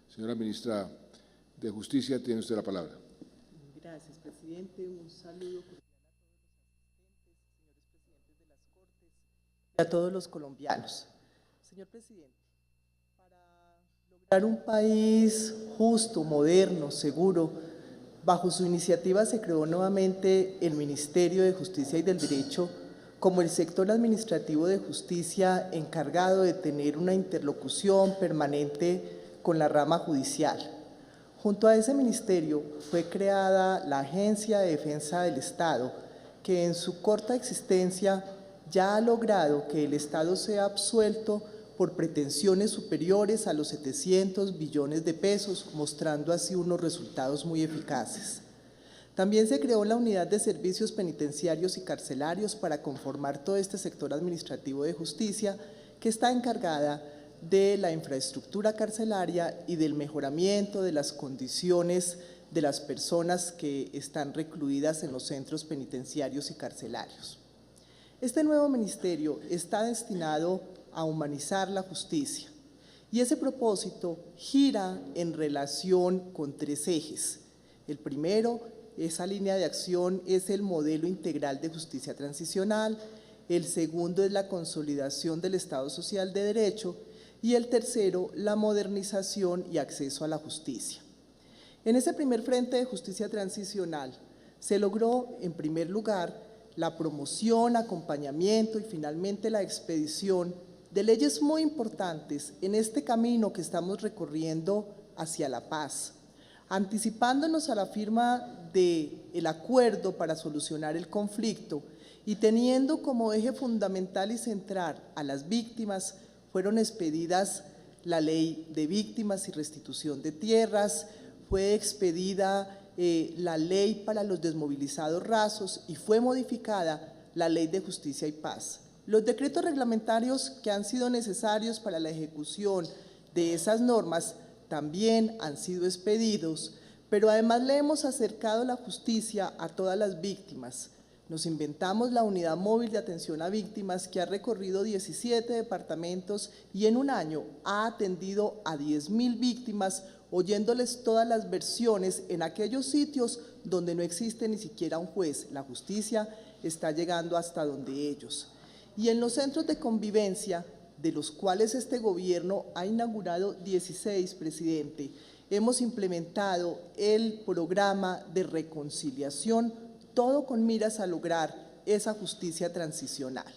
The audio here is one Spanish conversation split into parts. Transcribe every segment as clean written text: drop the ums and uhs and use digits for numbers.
Señora Ministra de Justicia, tiene usted la palabra. Gracias, presidente. Un saludo cordial a todos los asistentes, señores presidentes de las Cortes y a todos los colombianos. Señor presidente, para lograr un país justo, moderno, seguro, bajo su iniciativa se creó nuevamente el Ministerio de Justicia y del Derecho como el sector administrativo de justicia encargado de tener una interlocución permanente con la rama judicial. Junto a ese ministerio fue creada la Agencia de Defensa del Estado, que en su corta existencia ya ha logrado que el Estado sea absuelto por pretensiones superiores a los 700 billones de pesos, mostrando así unos resultados muy eficaces. También se creó la Unidad de Servicios Penitenciarios y Carcelarios para conformar todo este sector administrativo de justicia, que está encargada de la infraestructura carcelaria y del mejoramiento de las condiciones de las personas que están recluidas en los centros penitenciarios y carcelarios. Este nuevo ministerio está destinado a humanizar la justicia y ese propósito gira en relación con tres ejes. El primero, esa línea de acción es el modelo integral de justicia transicional, el segundo es la consolidación del Estado Social de Derecho y el tercero, la modernización y acceso a la justicia. En ese primer frente de justicia transicional se logró, en primer lugar, la promoción, acompañamiento y finalmente la expedición de leyes muy importantes en este camino que estamos recorriendo hacia la paz, anticipándonos a la firma del acuerdo para solucionar el conflicto y teniendo como eje fundamental y central a las víctimas. Fueron expedidas la Ley de Víctimas y Restitución de Tierras, fue expedida la Ley para los Desmovilizados Rasos y fue modificada la Ley de Justicia y Paz. Los decretos reglamentarios que han sido necesarios para la ejecución de esas normas también han sido expedidos, pero además le hemos acercado la justicia a todas las víctimas. Nos inventamos la Unidad Móvil de Atención a Víctimas que ha recorrido 17 departamentos y en un año ha atendido a 10,000 víctimas, oyéndoles todas las versiones en aquellos sitios donde no existe ni siquiera un juez. La justicia está llegando hasta donde ellos. Y en los centros de convivencia, de los cuales este gobierno ha inaugurado 16, presidente, hemos implementado el programa de reconciliación, todo con miras a lograr esa justicia transicional.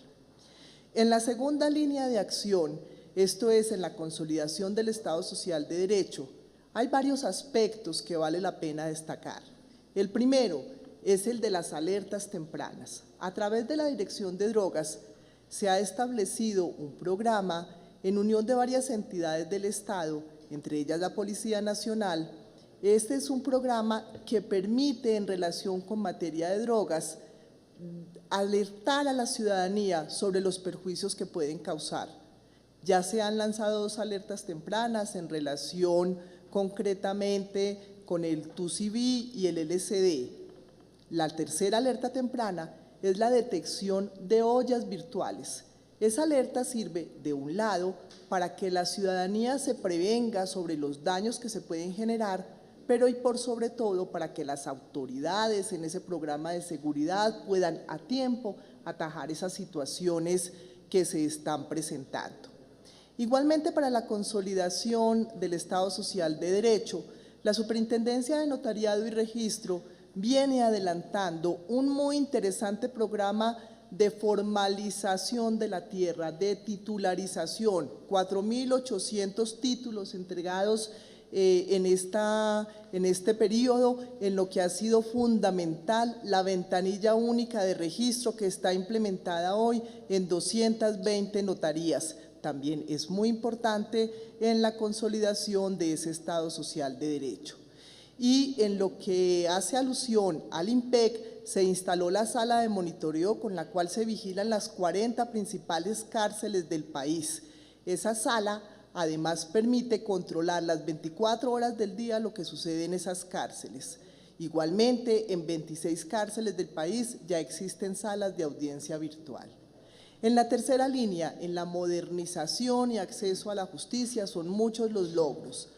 En la segunda línea de acción, esto es en la consolidación del Estado Social de Derecho, hay varios aspectos que vale la pena destacar. El primero es el de las alertas tempranas. A través de la Dirección de Drogas se ha establecido un programa en unión de varias entidades del Estado, entre ellas la Policía Nacional. Este es un programa que permite, en relación con materia de drogas, alertar a la ciudadanía sobre los perjuicios que pueden causar. Ya se han lanzado 2 alertas tempranas en relación concretamente con el TUCB y el LSD. La tercera alerta temprana es la detección de ollas virtuales. Esa alerta sirve, de un lado, para que la ciudadanía se prevenga sobre los daños que se pueden generar, pero y por sobre todo para que las autoridades en ese programa de seguridad puedan a tiempo atajar esas situaciones que se están presentando. Igualmente, para la consolidación del Estado Social de Derecho, la Superintendencia de Notariado y Registro viene adelantando un muy interesante programa de formalización de la tierra, de titularización, 4.800 títulos entregados en este periodo, en lo que ha sido fundamental la ventanilla única de registro que está implementada hoy en 220 notarías. También es muy importante en la consolidación de ese Estado Social de Derecho. Y en lo que hace alusión al IMPEC, se instaló la sala de monitoreo con la cual se vigilan las 40 principales cárceles del país. Esa sala además permite controlar las 24 horas del día lo que sucede en esas cárceles. Igualmente, en 26 cárceles del país ya existen salas de audiencia virtual. En la tercera línea, en la modernización y acceso a la justicia, son muchos los logros.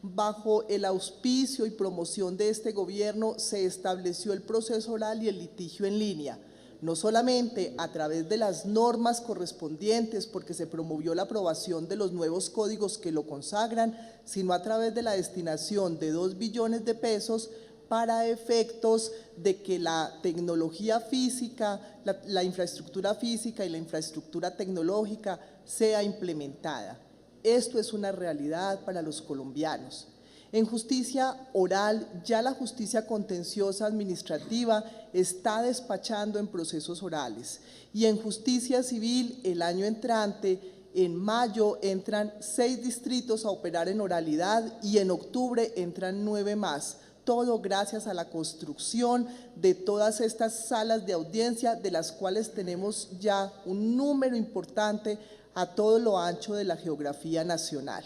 Bajo el auspicio y promoción de este gobierno se estableció el proceso oral y el litigio en línea, no solamente a través de las normas correspondientes, porque se promovió la aprobación de los nuevos códigos que lo consagran, sino a través de la destinación de 2 billones de pesos para efectos de que la tecnología física, la infraestructura física y la infraestructura tecnológica sea implementada. Esto es una realidad para los colombianos. En justicia oral, ya la justicia contenciosa administrativa está despachando en procesos orales. Y en justicia civil, el año entrante, en mayo, entran 6 distritos a operar en oralidad y en octubre entran 9 más. Todo gracias a la construcción de todas estas salas de audiencia, de las cuales tenemos ya un número importante a todo lo ancho de la geografía nacional.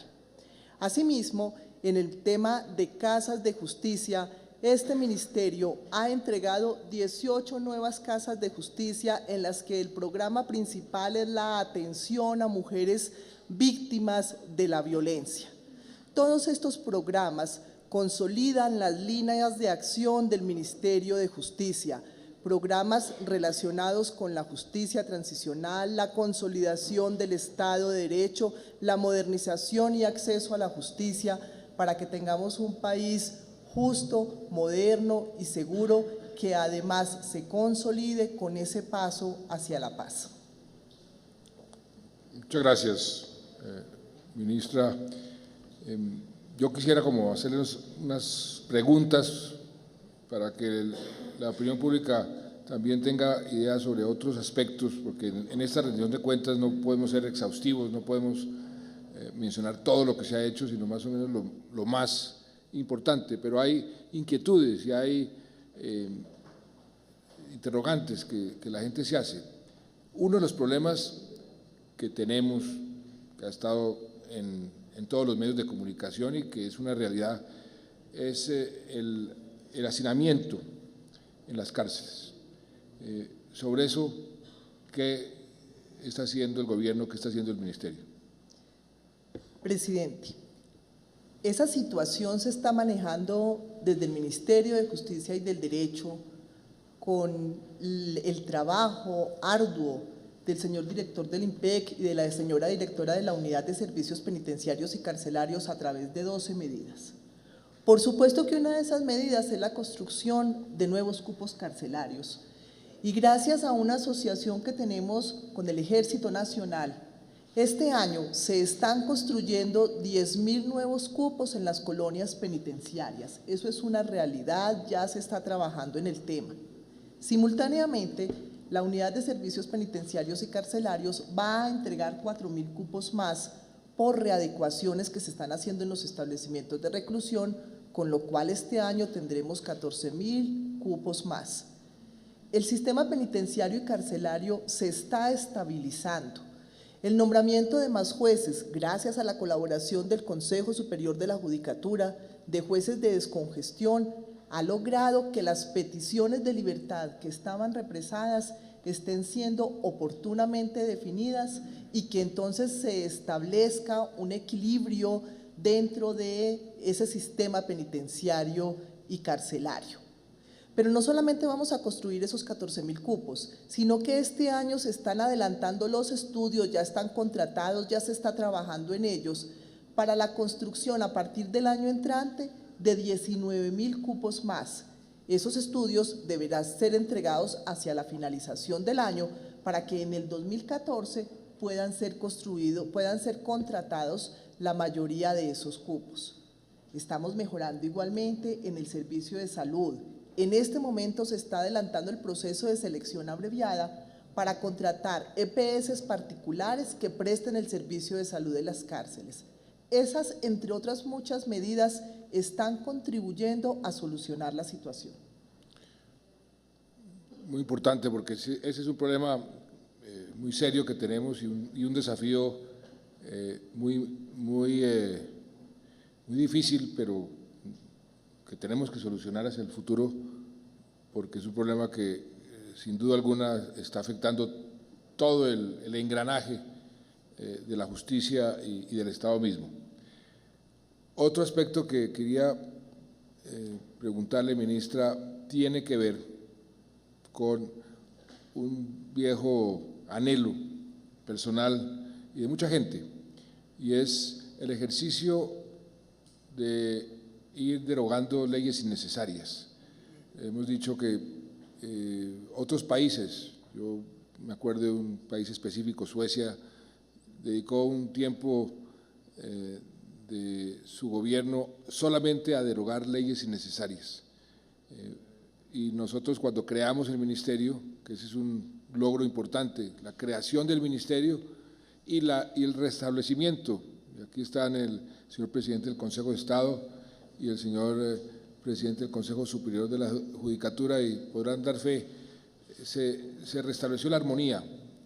Asimismo, en el tema de casas de justicia, este ministerio ha entregado 18 nuevas casas de justicia en las que el programa principal es la atención a mujeres víctimas de la violencia. Todos estos programas consolidan las líneas de acción del Ministerio de Justicia, programas relacionados con la justicia transicional, la consolidación del Estado de Derecho, la modernización y acceso a la justicia, para que tengamos un país justo, moderno y seguro, que además se consolide con ese paso hacia la paz. Muchas gracias, ministra. Yo quisiera como hacerles unas preguntas para que la opinión pública también tenga ideas sobre otros aspectos, porque en esta rendición de cuentas no podemos ser exhaustivos, no podemos mencionar todo lo que se ha hecho, sino más o menos lo más importante, pero hay inquietudes y hay interrogantes que la gente se hace. Uno de los problemas que tenemos, que ha estado en todos los medios de comunicación y que es una realidad, es el hacinamiento en las cárceles. Sobre eso, ¿qué está haciendo el gobierno, qué está haciendo el ministerio? Presidente, esa situación se está manejando desde el Ministerio de Justicia y del Derecho con el trabajo arduo del señor director del IMPEC y de la señora directora de la Unidad de Servicios Penitenciarios y Carcelarios a través de 12 medidas. Por supuesto que una de esas medidas es la construcción de nuevos cupos carcelarios. Y gracias a una asociación que tenemos con el Ejército Nacional, este año se están construyendo 10.000 nuevos cupos en las colonias penitenciarias. Eso es una realidad, ya se está trabajando en el tema. Simultáneamente, la Unidad de Servicios Penitenciarios y Carcelarios va a entregar 4.000 cupos más por readecuaciones que se están haciendo en los establecimientos de reclusión, con lo cual este año tendremos 14.000 cupos más. El sistema penitenciario y carcelario se está estabilizando. El nombramiento de más jueces, gracias a la colaboración del Consejo Superior de la Judicatura, de jueces de descongestión, ha logrado que las peticiones de libertad que estaban represadas estén siendo oportunamente definidas y que entonces se establezca un equilibrio dentro de ese sistema penitenciario y carcelario. Pero no solamente vamos a construir esos 14.000 cupos, sino que este año se están adelantando los estudios, ya están contratados, ya se está trabajando en ellos, para la construcción a partir del año entrante de 19.000 cupos más. Esos estudios deberán ser entregados hacia la finalización del año para que en el 2014 puedan ser contratados la mayoría de esos cupos. Estamos mejorando igualmente en el servicio de salud. En este momento se está adelantando el proceso de selección abreviada para contratar EPS particulares que presten el servicio de salud de las cárceles. Esas, entre otras muchas medidas, están contribuyendo a solucionar la situación. Muy importante, porque ese es un problema muy serio que tenemos y un desafío muy difícil, pero que tenemos que solucionar hacia el futuro, porque es un problema que sin duda alguna está afectando todo el engranaje de la justicia y del Estado mismo. Otro aspecto que quería preguntarle, ministra, tiene que ver con un viejo anhelo personal y de mucha gente, y es el ejercicio de ir derogando leyes innecesarias. Hemos dicho que otros países, yo me acuerdo de un país específico, Suecia, dedicó un tiempo de su gobierno solamente a derogar leyes innecesarias. Y nosotros, cuando creamos el ministerio, que ese es un logro importante, la creación del ministerio y el restablecimiento, y aquí están el señor presidente del Consejo de Estado y el señor presidente del Consejo Superior de la Judicatura, y podrán dar fe, se restableció la armonía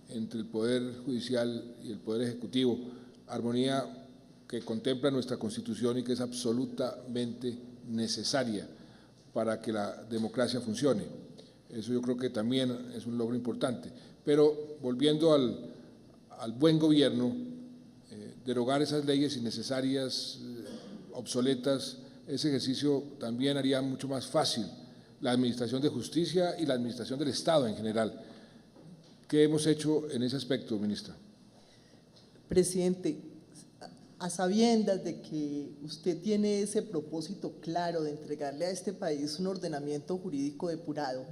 entre el Poder Judicial y el Poder Ejecutivo, armonía que contempla nuestra Constitución y que es absolutamente necesaria para que la democracia funcione. Eso yo creo que también es un logro importante. Pero volviendo al buen gobierno, derogar esas leyes innecesarias, obsoletas, ese ejercicio también haría mucho más fácil la administración de justicia y la administración del Estado en general. ¿Qué hemos hecho en ese aspecto, ministra? Presidente, a sabiendas de que usted tiene ese propósito claro de entregarle a este país un ordenamiento jurídico depurado,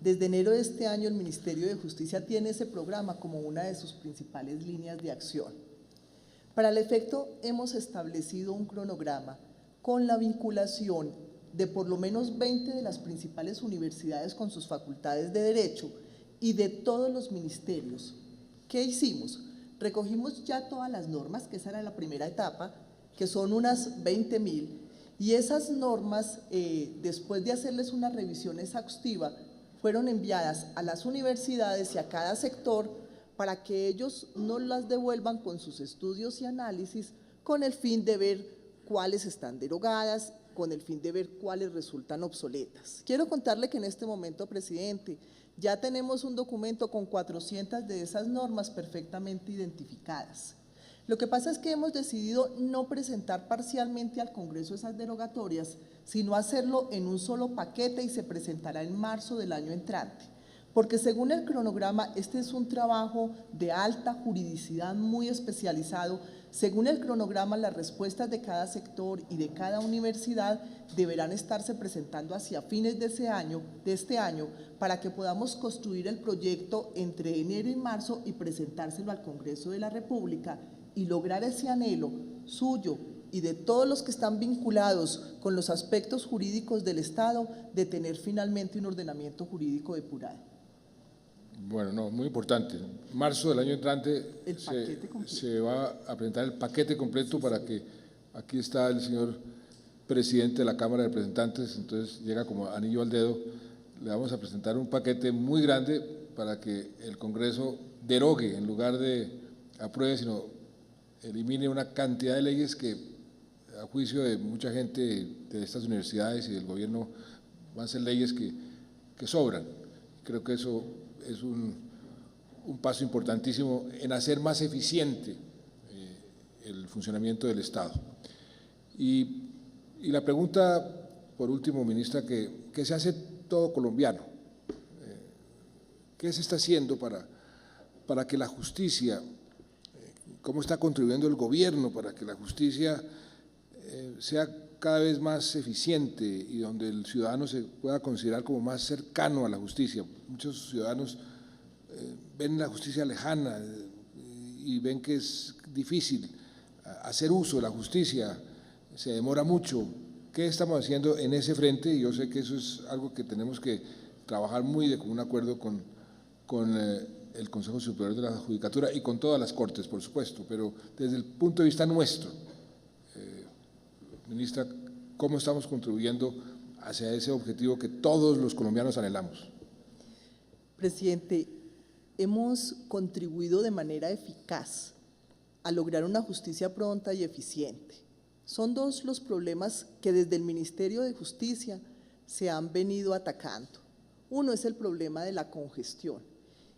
desde enero de este año el Ministerio de Justicia tiene ese programa como una de sus principales líneas de acción. Para el efecto, hemos establecido un cronograma con la vinculación de por lo menos 20 de las principales universidades con sus facultades de Derecho y de todos los ministerios. ¿Qué hicimos? Recogimos ya todas las normas, que esa era la primera etapa, que son unas 20.000, y esas normas, después de hacerles una revisión exhaustiva, fueron enviadas a las universidades y a cada sector para que ellos nos las devuelvan con sus estudios y análisis, con el fin de ver cuáles están derogadas, con el fin de ver cuáles resultan obsoletas. Quiero contarle que en este momento, presidente, ya tenemos un documento con 400 de esas normas perfectamente identificadas. Lo que pasa es que hemos decidido no presentar parcialmente al Congreso esas derogatorias, sino hacerlo en un solo paquete, y se presentará en marzo del año entrante. Porque según el cronograma, este es un trabajo de alta juridicidad muy especializado. Según el cronograma, las respuestas de cada sector y de cada universidad deberán estarse presentando hacia fines de este año, para que podamos construir el proyecto entre enero y marzo y presentárselo al Congreso de la República y lograr ese anhelo suyo y de todos los que están vinculados con los aspectos jurídicos del Estado de tener finalmente un ordenamiento jurídico depurado. Bueno, no, muy importante. Marzo del año entrante se va a presentar el paquete completo, para que, aquí está el señor presidente de la Cámara de Representantes, entonces llega como anillo al dedo. Le vamos a presentar un paquete muy grande para que el Congreso derogue, en lugar de apruebe, sino elimine una cantidad de leyes que, a juicio de mucha gente de estas universidades y del gobierno, van a ser leyes que sobran. Creo que eso es un paso importantísimo en hacer más eficiente el funcionamiento del Estado. Y la pregunta, por último, ministra, que se hace todo colombiano. ¿Qué se está haciendo para que la justicia, cómo está contribuyendo el gobierno para que la justicia sea cada vez más eficiente y donde el ciudadano se pueda considerar como más cercano a la justicia? Muchos ciudadanos ven la justicia lejana y ven que es difícil hacer uso de la justicia, se demora mucho. ¿Qué estamos haciendo en ese frente? Y yo sé que eso es algo que tenemos que trabajar muy de común acuerdo con el Consejo Superior de la Judicatura y con todas las Cortes, por supuesto, pero desde el punto de vista nuestro, ministra, ¿cómo estamos contribuyendo hacia ese objetivo que todos los colombianos anhelamos? Presidente, hemos contribuido de manera eficaz a lograr una justicia pronta y eficiente. Son dos los problemas que desde el Ministerio de Justicia se han venido atacando. Uno es el problema de la congestión,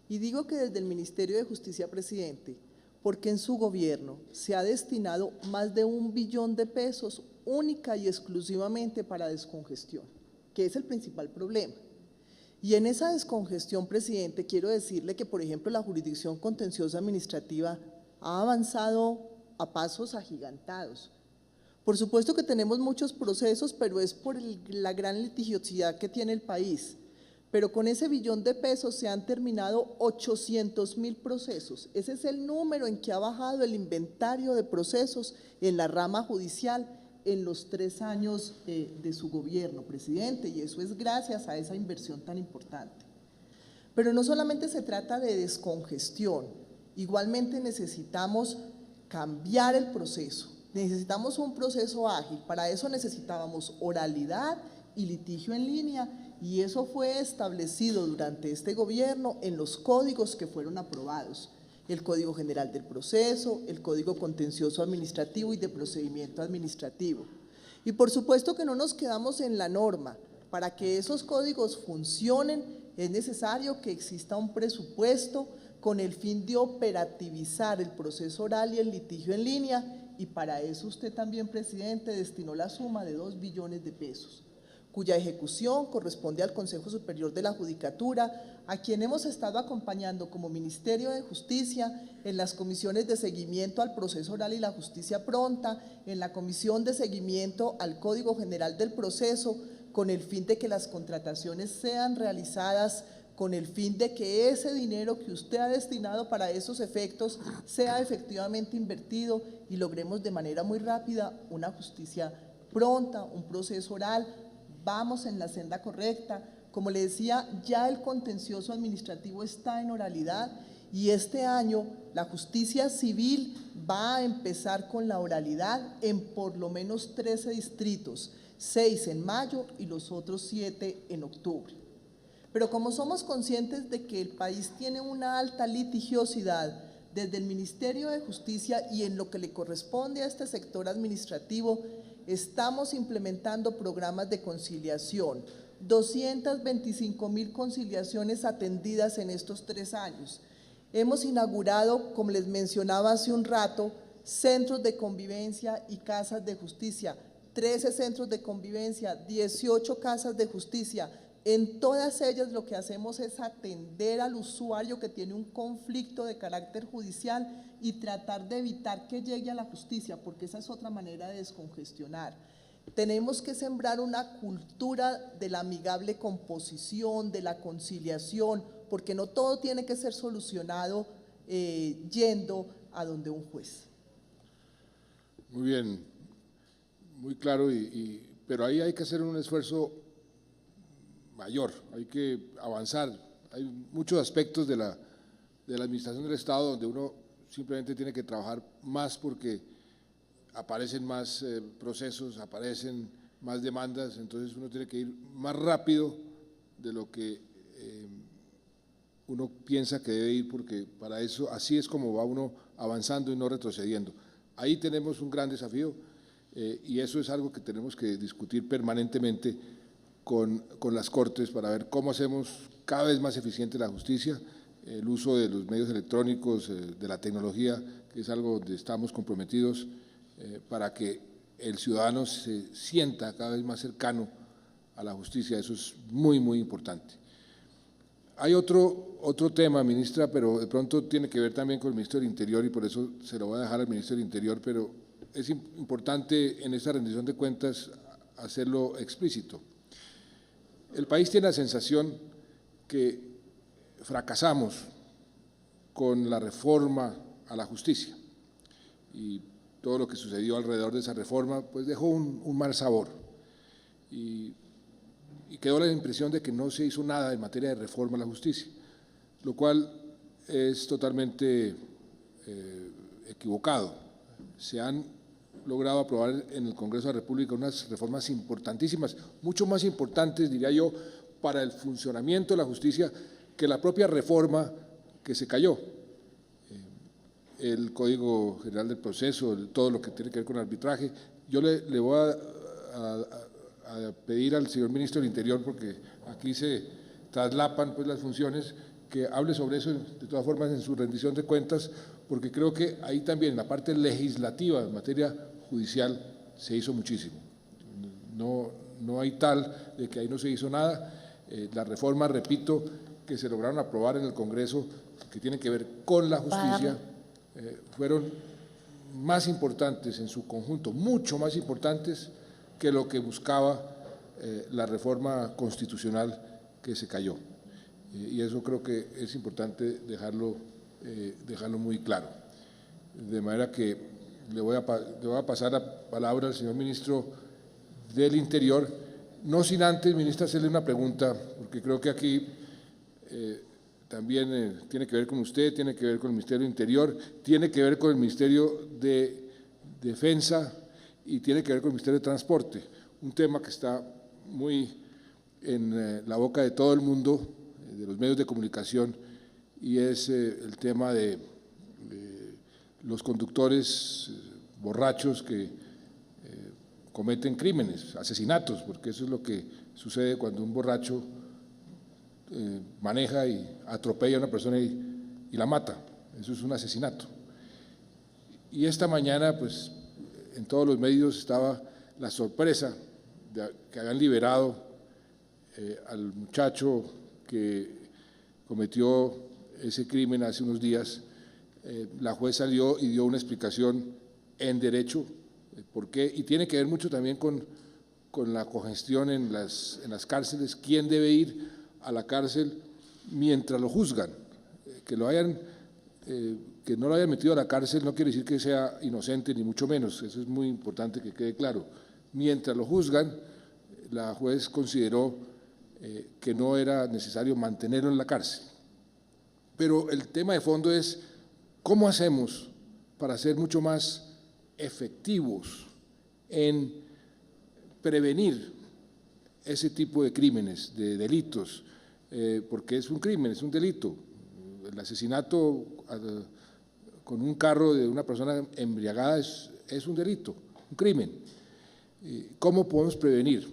Y digo que desde el Ministerio de Justicia, presidente, porque en su gobierno se ha destinado más de 1 billón de pesos única y exclusivamente para descongestión, que es el principal problema. Y en esa descongestión, presidente, quiero decirle que, por ejemplo, la jurisdicción contenciosa administrativa ha avanzado a pasos agigantados. Por supuesto que tenemos muchos procesos, pero es por la gran litigiosidad que tiene el país. Pero con ese billón de pesos se han terminado 800.000 procesos. Ese es el número en que ha bajado el inventario de procesos en la rama judicial en los 3 años de su gobierno, presidente, y eso es gracias a esa inversión tan importante. Pero no solamente se trata de descongestión, igualmente necesitamos cambiar el proceso, necesitamos un proceso ágil, para eso necesitábamos oralidad y litigio en línea, y eso fue establecido durante este gobierno en los códigos que fueron aprobados. El Código General del Proceso, el Código Contencioso Administrativo y de Procedimiento Administrativo. Y por supuesto que no nos quedamos en la norma. Para que esos códigos funcionen es necesario que exista un presupuesto con el fin de operativizar el proceso oral y el litigio en línea, y para eso usted también, presidente, destinó la suma de 2 billones de pesos, cuya ejecución corresponde al Consejo Superior de la Judicatura, a quien hemos estado acompañando como Ministerio de Justicia en las comisiones de seguimiento al proceso oral y la justicia pronta, en la comisión de seguimiento al Código General del Proceso, con el fin de que las contrataciones sean realizadas, con el fin de que ese dinero que usted ha destinado para esos efectos sea efectivamente invertido y logremos de manera muy rápida una justicia pronta, un proceso oral. Vamos en la senda correcta. Como le decía, ya el contencioso administrativo está en oralidad y este año la justicia civil va a empezar con la oralidad en por lo menos 13 distritos, 6 en mayo y los otros 7 en octubre. Pero como somos conscientes de que el país tiene una alta litigiosidad, desde el Ministerio de Justicia y en lo que le corresponde a este sector administrativo, estamos implementando programas de conciliación, 225.000 conciliaciones atendidas en estos 3 años. Hemos inaugurado, como les mencionaba hace un rato, centros de convivencia y casas de justicia, 13 centros de convivencia, 18 casas de justicia. En todas ellas lo que hacemos es atender al usuario que tiene un conflicto de carácter judicial y tratar de evitar que llegue a la justicia, porque esa es otra manera de descongestionar. Tenemos que sembrar una cultura de la amigable composición, de la conciliación, porque no todo tiene que ser solucionado yendo a donde un juez. Muy bien, muy claro, pero ahí hay que hacer un esfuerzo mayor, hay que avanzar. Hay muchos aspectos de la administración del Estado donde uno simplemente tiene que trabajar más porque aparecen más procesos, aparecen más demandas, entonces uno tiene que ir más rápido de lo que uno piensa que debe ir, porque para eso así es como va uno avanzando y no retrocediendo. Ahí tenemos un gran desafío y eso es algo que tenemos que discutir permanentemente con las Cortes para ver cómo hacemos cada vez más eficiente la justicia, el uso de los medios electrónicos, de la tecnología, que es algo donde estamos comprometidos para que el ciudadano se sienta cada vez más cercano a la justicia. Eso es muy, muy importante. Hay otro tema, ministra, pero de pronto tiene que ver también con el Ministerio del Interior y por eso se lo voy a dejar al Ministerio del Interior, pero es importante en esta rendición de cuentas hacerlo explícito. El país tiene la sensación que fracasamos con la reforma a la justicia y todo lo que sucedió alrededor de esa reforma pues dejó un mal sabor y quedó la impresión de que no se hizo nada en materia de reforma a la justicia, lo cual es totalmente equivocado. Se han logrado aprobar en el Congreso de la República unas reformas importantísimas, mucho más importantes, diría yo, para el funcionamiento de la justicia que la propia reforma que se cayó. El Código General del Proceso, todo lo que tiene que ver con arbitraje. Yo le voy a pedir al señor Ministro del Interior, porque aquí se traslapan pues las funciones, que hable sobre eso, de todas formas, en su rendición de cuentas, porque creo que ahí también, en la parte legislativa, en materia judicial, se hizo muchísimo. No hay tal de que ahí no se hizo nada. Las reformas, repito, que se lograron aprobar en el Congreso, que tienen que ver con la justicia, fueron más importantes en su conjunto, mucho más importantes que lo que buscaba la reforma constitucional que se cayó. Y eso creo que es importante dejarlo muy claro. De manera que le voy a pasar la palabra al señor ministro del Interior, no sin antes, ministra, hacerle una pregunta, porque creo que aquí también tiene que ver con usted, tiene que ver con el Ministerio del Interior, tiene que ver con el Ministerio de Defensa y tiene que ver con el Ministerio de Transporte, un tema que está muy en la boca de todo el mundo, de los medios de comunicación, y es el tema de los conductores borrachos que cometen crímenes, asesinatos, porque eso es lo que sucede cuando un borracho maneja y atropella a una persona y la mata. Eso es un asesinato. Y esta mañana, pues, en todos los medios estaba la sorpresa de que habían liberado al muchacho que cometió ese crimen hace unos días. La juez salió y dio una explicación en derecho, por qué, y tiene que ver mucho también con la congestión en las cárceles, quién debe ir a la cárcel mientras lo juzgan. Que no lo hayan metido a la cárcel no quiere decir que sea inocente, ni mucho menos, eso es muy importante que quede claro. Mientras lo juzgan, la juez consideró que no era necesario mantenerlo en la cárcel. Pero el tema de fondo es cómo hacemos para ser mucho más efectivos en prevenir ese tipo de crímenes, de delitos, porque es un crimen, es un delito. El asesinato con un carro de una persona embriagada es un delito, un crimen. ¿Cómo podemos prevenir?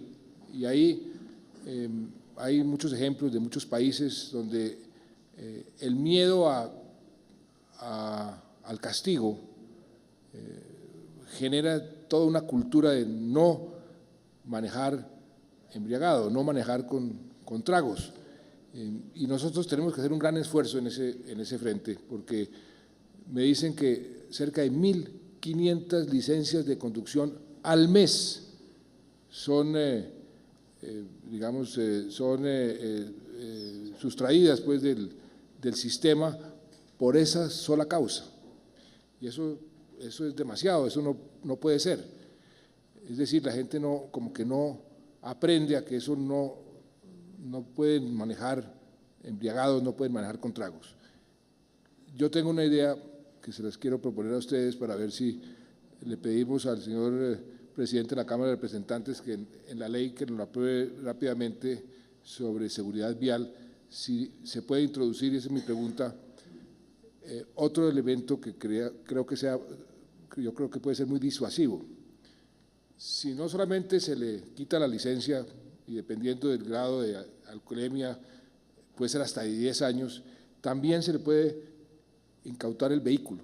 Y ahí hay muchos ejemplos de muchos países donde el miedo al castigo genera toda una cultura de no manejar embriagado, no manejar con tragos. Y nosotros tenemos que hacer un gran esfuerzo en ese frente, porque me dicen que cerca de 1.500 licencias de conducción al mes son, sustraídas pues, del sistema por esa sola causa. Y eso es demasiado, eso no puede ser. Es decir, la gente como que no aprende a que eso no pueden manejar embriagados, no pueden manejar con tragos. Yo tengo una idea que se las quiero proponer a ustedes para ver si le pedimos al señor presidente de la Cámara de Representantes que en la ley que nos la apruebe rápidamente sobre seguridad vial, si se puede introducir, y esa es mi pregunta, otro elemento que yo creo que puede ser muy disuasivo. Si no solamente se le quita la licencia, y dependiendo del grado de alcoholemia, puede ser hasta de 10 años, también se le puede incautar el vehículo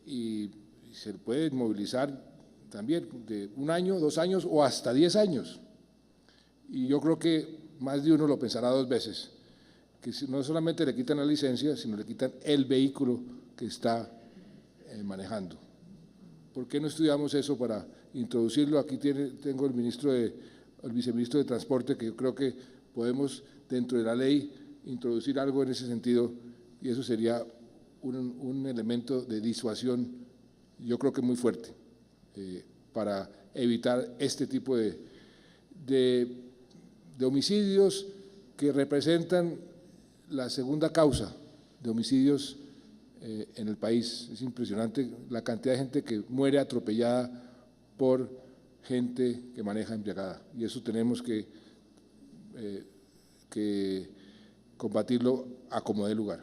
y se le puede inmovilizar también de 1 año, 2 años o hasta 10 años. Y yo creo que más de uno lo pensará 2 veces, que no solamente le quitan la licencia, sino le quitan el vehículo que está manejando. ¿Por qué no estudiamos eso para introducirlo? Aquí tengo el viceministro de Transporte, que yo creo que podemos, dentro de la ley, introducir algo en ese sentido, y eso sería un elemento de disuasión, yo creo que muy fuerte, para evitar este tipo de homicidios que representan la segunda causa de homicidios en el país. Es impresionante la cantidad de gente que muere atropellada por gente que maneja embriagada, y eso tenemos que combatirlo a como dé lugar.